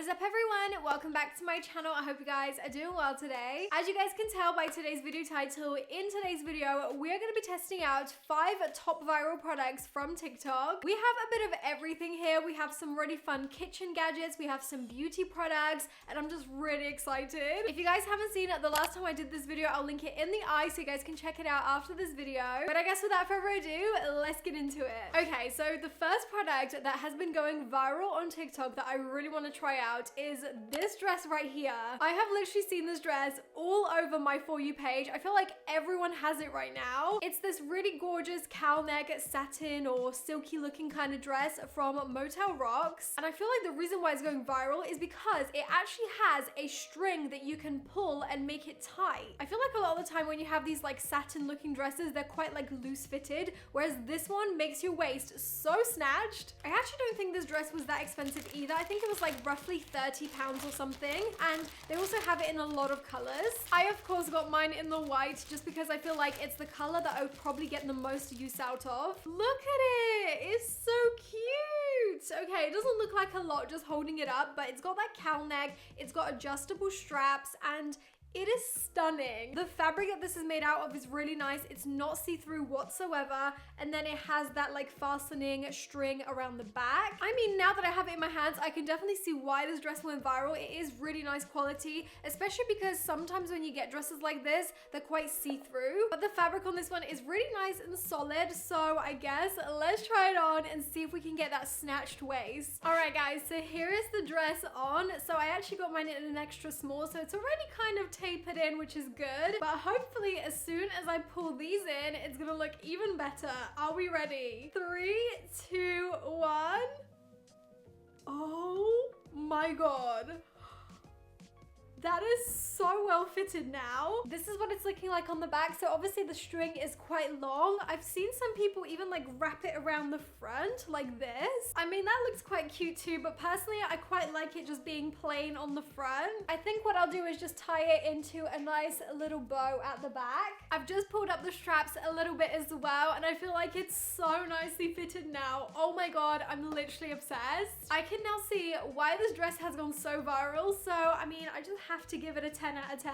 What is up everyone? Welcome back to my channel. I hope you guys are doing well today. As you guys can tell by today's video title, in today's video, we're going to be testing out 5 top viral products from TikTok. We have a bit of everything here. We have some really fun kitchen gadgets, we have some beauty products, and I'm just really excited. If you guys haven't seen it, the last time I did this video, I'll link it in the eye so you guys can check it out after this video. But I guess without further ado, let's get into it. Okay, so the first product that has been going viral on TikTok that I really want to try out is this dress right here. I have literally seen this dress all over my For You page. I feel like everyone has it right now. It's this really gorgeous cowl neck satin or silky looking kind of dress from Motel Rocks. And I feel like the reason why it's going viral is because it actually has a string that you can pull and make it tight. I feel like a lot of the time when you have these like satin looking dresses, they're quite like loose fitted, whereas this one makes your waist so snatched. I actually don't think this dress was that expensive either. I think it was like roughly £30 or something, and they also have it in a lot of colors. I of course got mine in the white just because I feel like it's the color that I would probably get the most use out of. Look at it, it's so cute. Okay, it doesn't look like a lot just holding it up, but it's got that cowl neck, it's got adjustable straps, and it is stunning. The fabric that this is made out of is really nice. It's not see-through whatsoever. And then it has that like fastening string around the back. I mean, now that I have it in my hands, I can definitely see why this dress went viral. It is really nice quality, especially because sometimes when you get dresses like this, they're quite see-through. But the fabric on this one is really nice and solid. So I guess let's try it on and see if we can get that snatched waist. All right, guys, so here is the dress on. So I actually got mine in an extra small, so it's already kind of tapered in, which is good, but hopefully as soon as I pull these in, it's gonna look even better. Are we ready? 3, 2, 1. Oh my god. That is so well fitted now. This is what it's looking like on the back. So obviously the string is quite long. I've seen some people even like wrap it around the front like this. I mean, that looks quite cute too, but personally I quite like it just being plain on the front. I think what I'll do is just tie it into a nice little bow at the back. I've just pulled up the straps a little bit as well, and I feel like it's so nicely fitted now. Oh my god, I'm literally obsessed. I can now see why this dress has gone so viral. So I mean, I just have to give it a 10 out of 10.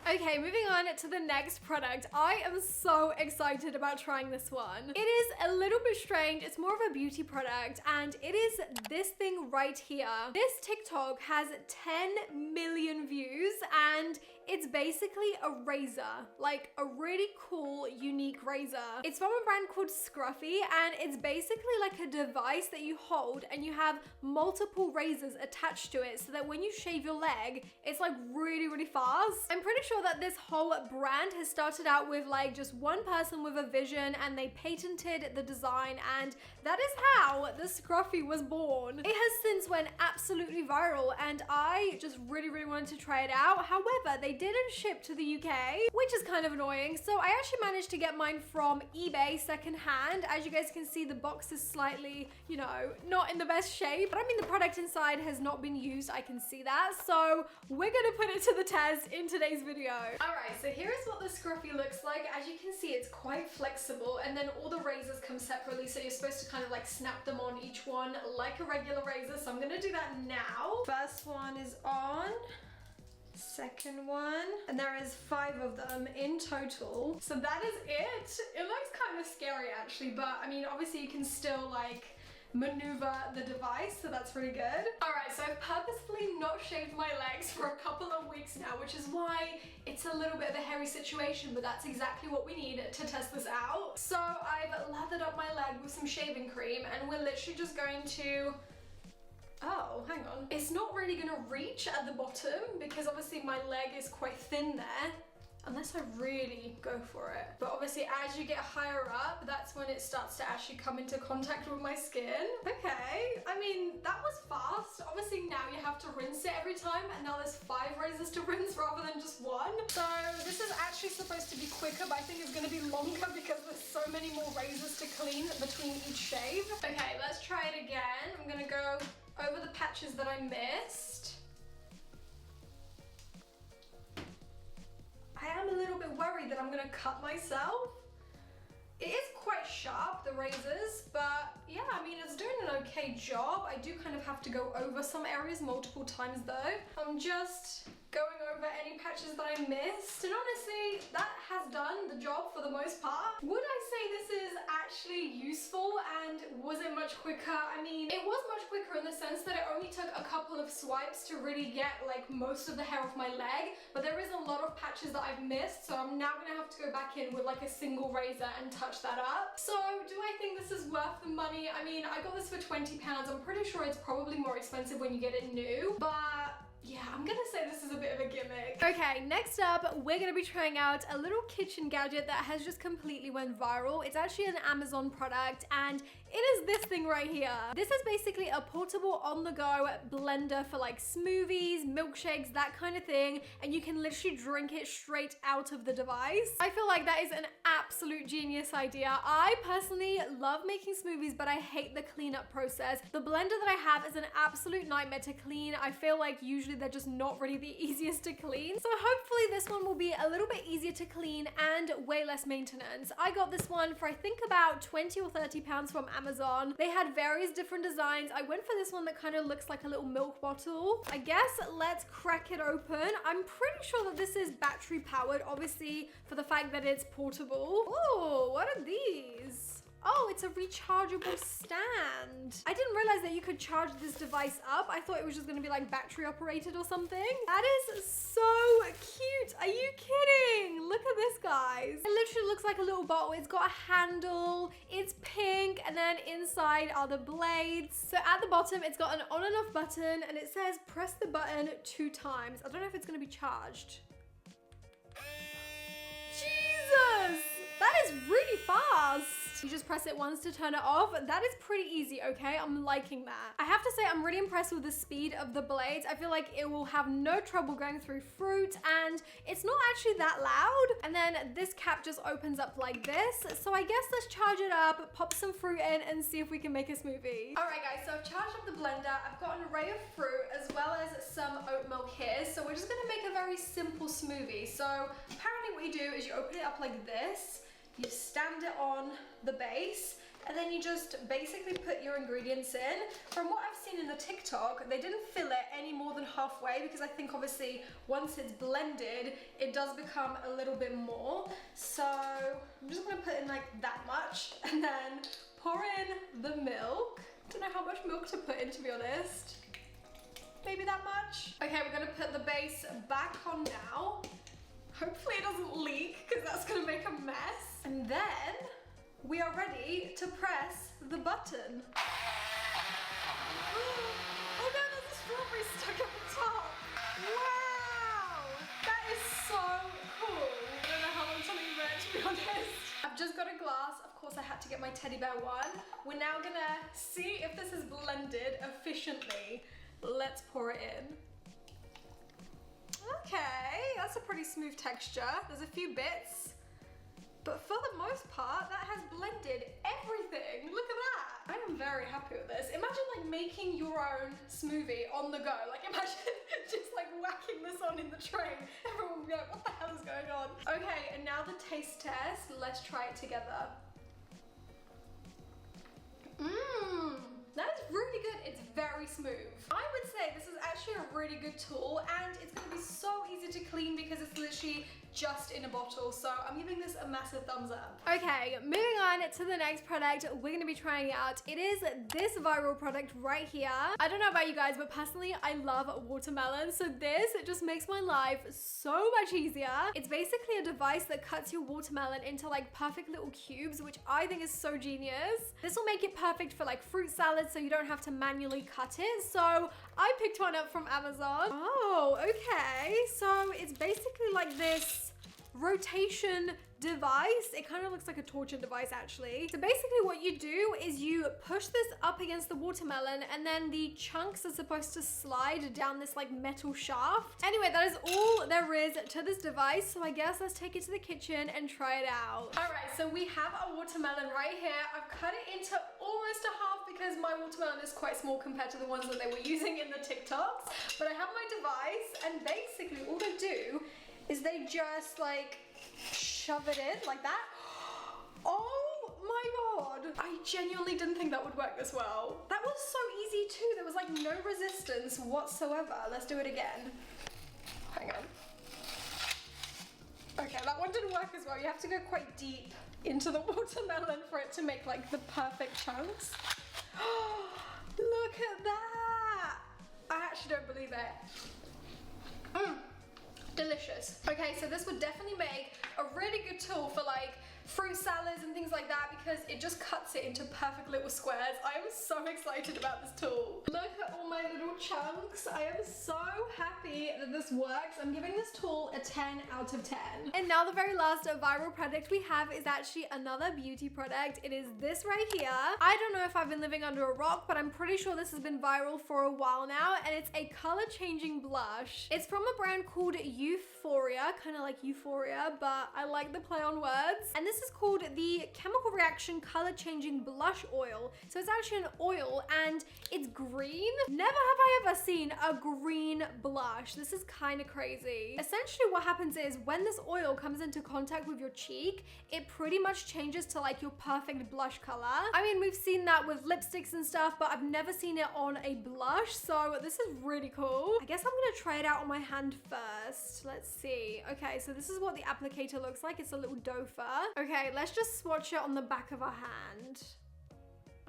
Okay, moving on to the next product. I am so excited about trying this one. It is a little bit strange. It's more of a beauty product, and it is this thing right here. This TikTok has 10 million views, and it's basically a razor, like a really cool, unique razor. It's from a brand called Scruffy, and it's basically like a device that you hold and you have multiple razors attached to it so that when you shave your leg, it's like really fast. I'm pretty sure that this whole brand has started out with like just one person with a vision, and they patented the design, and that is how the Scruffy was born. It has since went absolutely viral, and I just really wanted to try it out. However, they didn't ship to the UK, which is kind of annoying. So I actually managed to get mine from eBay secondhand. As you guys can see, the box is slightly, you know, not in the best shape, but I mean, the product inside has not been used. I can see that. So we're gonna put it to the test in today's video. All right, so here is what the Scruffy looks like. As you can see, it's quite flexible, and then all the razors come separately, so you're supposed to kind of like snap them on each one like a regular razor. So I'm gonna do that now. First one is on. Second one, and there is 5 of them in total. So that is it. It looks kind of scary actually, but I mean, obviously you can still like maneuver the device, so that's really good. All right, so I've purposefully not shaved my legs for a couple of weeks now, which is why it's a little bit of a hairy situation, but that's exactly what we need to test this out. So I've lathered up my leg with some shaving cream, and we're literally just going to... Oh, hang on. It's not really gonna reach at the bottom because obviously my leg is quite thin there, unless I really go for it. But obviously as you get higher up, that's when it starts to actually come into contact with my skin. Okay, I mean, that was fast. Obviously now you have to rinse it every time, and now there's 5 razors to rinse rather than just 1. So this is actually supposed to be quicker, but I think it's gonna be longer because there's so many more razors to clean between each shave. Okay, let's try it again. I'm gonna go over the patches that I missed. I am a little bit worried that I'm gonna cut myself. It is quite sharp, the razors, but yeah, I mean, it's doing an okay okay job. I do kind of have to go over some areas multiple times though. I'm just going over any patches that I missed, and honestly, that has done the job for the most part. Would I say this is actually useful, and was it much quicker? I mean, it was much quicker in the sense that it only took a couple of swipes to really get like most of the hair off my leg, but there is a lot of patches that I've missed, so I'm now gonna have to go back in with like a single razor and touch that up. So do I think this is worth the money? I mean, I got this for £20. I'm pretty sure it's probably more expensive when you get it new, but yeah, I'm gonna say this is a bit of a gimmick. Okay, next up, we're gonna be trying out a little kitchen gadget that has just completely went viral. It's actually an Amazon product, and it is this thing right here. This is basically a portable on-the-go blender for like smoothies, milkshakes, that kind of thing, and you can literally drink it straight out of the device. I feel like that is an absolute genius idea. I personally love making smoothies, but I hate the cleanup process. The blender that I have is an absolute nightmare to clean. I feel like usually they're just not really the easiest to clean. So hopefully this one will be a little bit easier to clean and way less maintenance. I got this one for I think about 20 or 30 pounds from Amazon. They had various different designs. I went for this one that kind of looks like a little milk bottle. I guess let's crack it open. I'm pretty sure that this is battery powered, obviously for the fact that it's portable. Oh, what are these? Oh, it's a rechargeable stand. I didn't realize that you could charge this device up. I thought it was just gonna be like battery operated or something. That is so cute. Are you kidding? Look at this, guys. It literally looks like a little bottle. It's got a handle, it's pink, and then inside are the blades. So at the bottom, it's got an on and off button, and it says press the button 2 times. I don't know if it's gonna be charged. Jesus! That is really fast. You just press it once to turn it off. That is pretty easy, okay? I'm liking that. I have to say, I'm really impressed with the speed of the blades. I feel like it will have no trouble going through fruit, and it's not actually that loud. And then this cap just opens up like this. So I guess let's charge it up, pop some fruit in, and see if we can make a smoothie. All right, guys, so I've charged up the blender. I've got an array of fruit as well as some oat milk here. So we're just gonna make a very simple smoothie. So apparently what you do is you open it up like this. You stand it on the base, and then you just basically put your ingredients in. From what I've seen in the TikTok, they didn't fill it any more than halfway, because I think obviously once it's blended, it does become a little bit more. So I'm just gonna put in like that much, and then pour in the milk. Don't know how much milk to put in, to be honest. Maybe that much. Okay, we're gonna put the base back on now. Hopefully it doesn't leak, because that's gonna make a mess. And then we are ready to press the button. Oh no, there's a strawberry stuck at the top. Wow, that is so cool. I don't know how long something burnt, to be honest. I've just got a glass. Of course I had to get my teddy bear one. We're now gonna see if this is blended efficiently. Let's pour it in. Okay, that's a pretty smooth texture. There's a few bits, but for the most part, that has blended everything. Look at that. I am very happy with this. Imagine like making your own smoothie on the go. Like imagine just like whacking this on in the train. Everyone will be like, what the hell is going on? Okay, and now the taste test. Let's try it together. That is really good. It's very smooth. I would say this is actually a really good tool, and it's gonna be so easy to clean because it's literally just in a bottle. So I'm giving this a massive thumbs up. Okay, moving on to the next product we're gonna be trying out. It is this viral product right here. I don't know about you guys, but personally I love watermelon. So this just makes my life so much easier. It's basically a device that cuts your watermelon into like perfect little cubes, which I think is so genius. This will make it perfect for like fruit salads, so you don't have to manually cut it. So I picked one up from Amazon. Oh, okay. So it's basically like this rotation device. It kind of looks like a torture device actually. So basically what you do is you push this up against the watermelon, and then the chunks are supposed to slide down this like metal shaft. Anyway, that is all there is to this device. So I guess let's take it to the kitchen and try it out. All right, so we have our watermelon right here. I've cut it into almost a half because my watermelon is quite small compared to the ones that they were using in the TikToks. But I have my device, and basically all they do is they just like shove it in like that. Oh my god, I genuinely didn't think that would work this well. That was so easy too. There was like no resistance whatsoever. Let's do it again. Hang on. Okay, that one didn't work as well. You have to go quite deep into the watermelon for it to make like the perfect chunks. Look at that! I actually don't believe it. Delicious. Okay, so this would definitely make a really good tool for like fruit salads and things like that because it just cuts it into perfect little squares. I am so excited about this tool. Look at all my little chunks. I am so happy that this works. I'm giving this tool a 10 out of 10. And now the very last viral product we have is actually another beauty product. It is this right here. I don't know if I've been living under a rock, but I'm pretty sure this has been viral for a while now, and it's a color changing blush. It's from a brand called Euphoria, kind of like Euphoria, but I like the play on words. And this is called the Chemical Reaction Color Changing Blush Oil. So it's actually an oil and it's green. Never have I ever seen a green blush. This is kind of crazy. Essentially what happens is when this oil comes into contact with your cheek, it pretty much changes to like your perfect blush color. I mean, we've seen that with lipsticks and stuff, but I've never seen it on a blush. So this is really cool. I guess I'm gonna try it out on my hand first. Let's see. Okay, so this is what the applicator looks like. It's a little dofer. Okay, let's just swatch it on the back of our hand.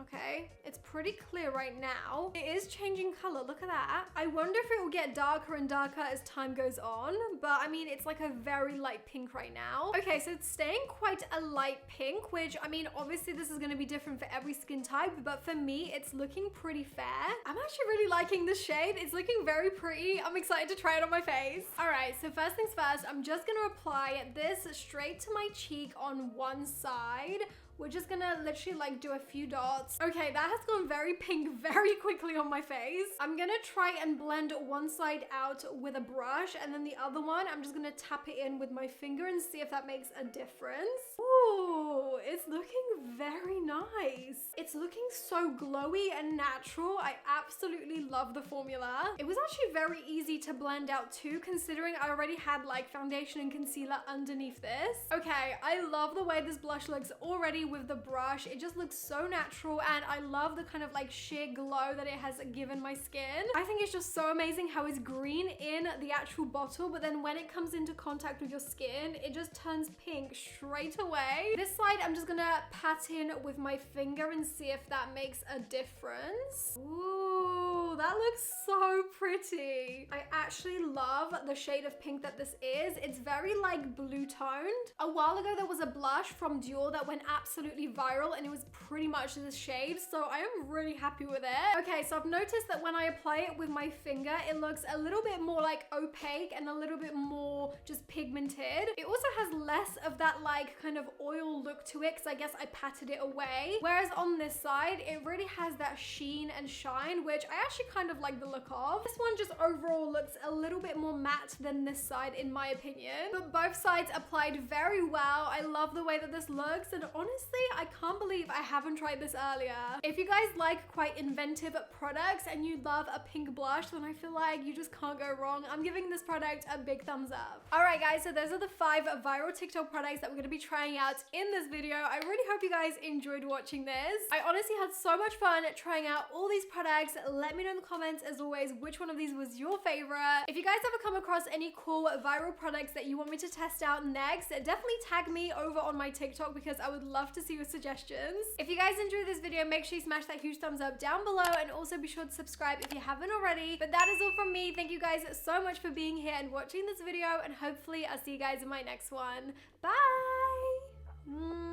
Okay, it's pretty clear right now. It is changing color, look at that. I wonder if it will get darker and darker as time goes on, but I mean, it's like a very light pink right now. Okay, so it's staying quite a light pink, which I mean, obviously this is gonna be different for every skin type, but for me, it's looking pretty fair. I'm actually really liking this shade. It's looking very pretty. I'm excited to try it on my face. All right, so first things first, I'm just gonna apply this straight to my cheek on one side. We're just gonna literally like do a few dots. Okay, that has gone very pink very quickly on my face. I'm gonna try and blend one side out with a brush, and then the other one, I'm just gonna tap it in with my finger and see if that makes a difference. Ooh, it's looking very nice. It's looking so glowy and natural. I absolutely love the formula. It was actually very easy to blend out too, considering I already had like foundation and concealer underneath this. Okay, I love the way this blush looks already with the brush. It just looks so natural, and I love the kind of like sheer glow that it has given my skin. I think it's just so amazing how it's green in the actual bottle, but then when it comes into contact with your skin, it just turns pink straight away. This side, I'm just gonna pat in with my finger and see if that makes a difference. Ooh, that looks so pretty. I actually love the shade of pink that this is. It's very like blue toned. A while ago, there was a blush from Dior that went absolutely viral, and it was pretty much this shade, so I am really happy with it. Okay, so I've noticed that when I apply it with my finger, it looks a little bit more like opaque and a little bit more just pigmented. It also has less of that like kind of oil look to it because I guess I patted it away, whereas on this side it really has that sheen and shine, which I actually kind of like the look of. This one just overall looks a little bit more matte than this side in my opinion, but both sides applied very well. I love the way that this looks, and honestly, I can't believe I haven't tried this earlier. If you guys like quite inventive products and you love a pink blush, then I feel like you just can't go wrong. I'm giving this product a big thumbs up. All right, guys, so those are the 5 viral TikTok products that we're gonna be trying out in this video. I really hope you guys enjoyed watching this. I honestly had so much fun trying out all these products. Let me know in the comments, as always, which one of these was your favorite. If you guys ever come across any cool viral products that you want me to test out next, definitely tag me over on my TikTok because I would love to see your suggestions. If you guys enjoyed this video, make sure you smash that huge thumbs up down below, and also be sure to subscribe if you haven't already. But that is all from me. Thank you guys so much for being here and watching this video, and hopefully I'll see you guys in my next one. Bye!